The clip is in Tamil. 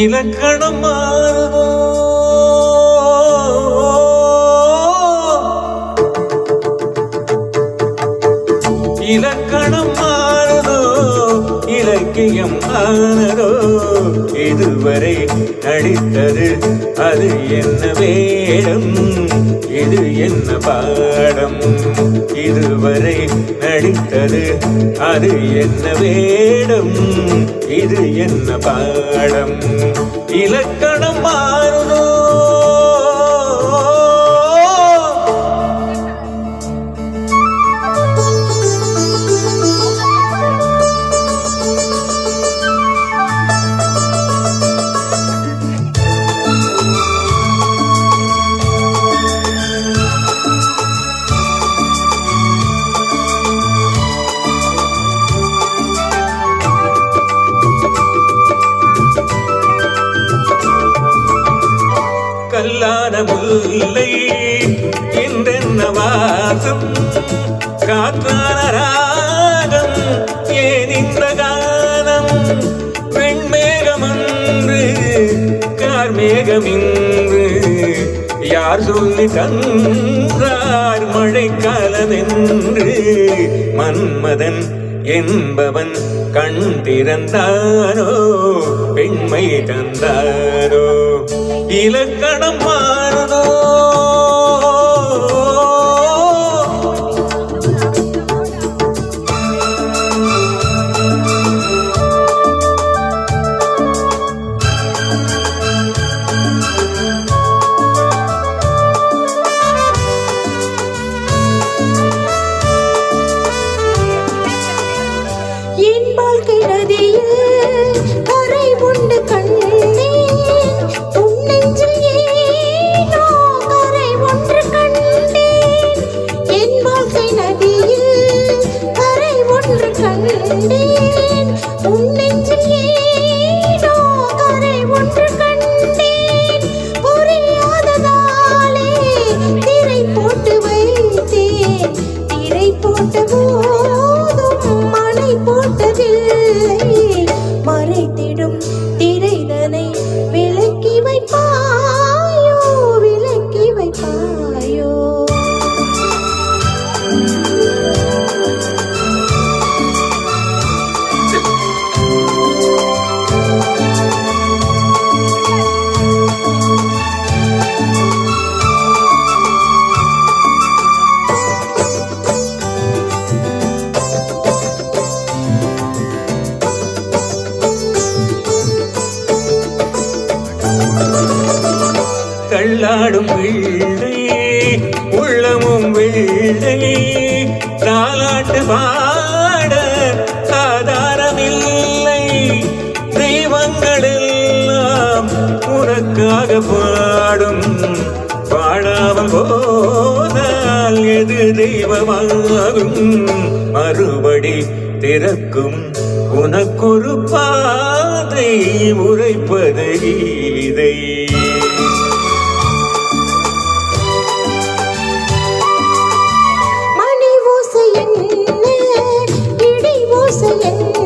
இலக்கணம் மாறுதோ இலக்கணம் மாறுதோ இலக்கியம் ஆனதோ இதுவரை நடித்தது அது என்ன வேடம் இது என்ன பாடம் இதுவரை நடித்தது அது என்ன வேடம் இது என்ன பாடம் இலக்கணம் மாறுதோ கல்லான முல்லை இன்றென்ன வாசம் காற்றான ராகம் ஏன் இந்த காலம் வெண்மேகமன்று கார்மேகமின்று யார் சொல்லி தந்தார் மழைக்காலம் என்று மன்மதன் என்பவன் கண் திறந்தாரோ பெண்மை தந்தாரோ இலக்கணம் மாறுதோ என் வாழ்க்கை நதியில் கரை உண்டு கண்டேன் உன் நெஞ்சில் ஏனோ கரை ஒன்று கண்டேன் என் வாழ்க்கை நதியில் கரை ஒன்று கண்டேன் உன் நெஞ்சில் ஏனோ கரை ஒன்று கண்டேன் புரியாததாலே திரை போட்டு வைத்தேன் திரை போட்ட போதும் மழை போட்டதில்லை மறைத்திடும் திரைதனை விலக்கி வைப்பாயோ விலக்கி வைப்பாயோ தள்ளாடும் வெள்ளை உள்ளமும் வெள்ளை தாலாட்டு பாட ஆதாரமில்லை தெய்வங்கள் எல்லாம் உனக்காக பாடும் பாடாமல் போனால் எது தெய்வமாகும் மறுபடி திறக்கும் உனக்கொரு பாதை உரைப்பது கீதை மணி ஓசை என்ன இடி ஓசை என்ன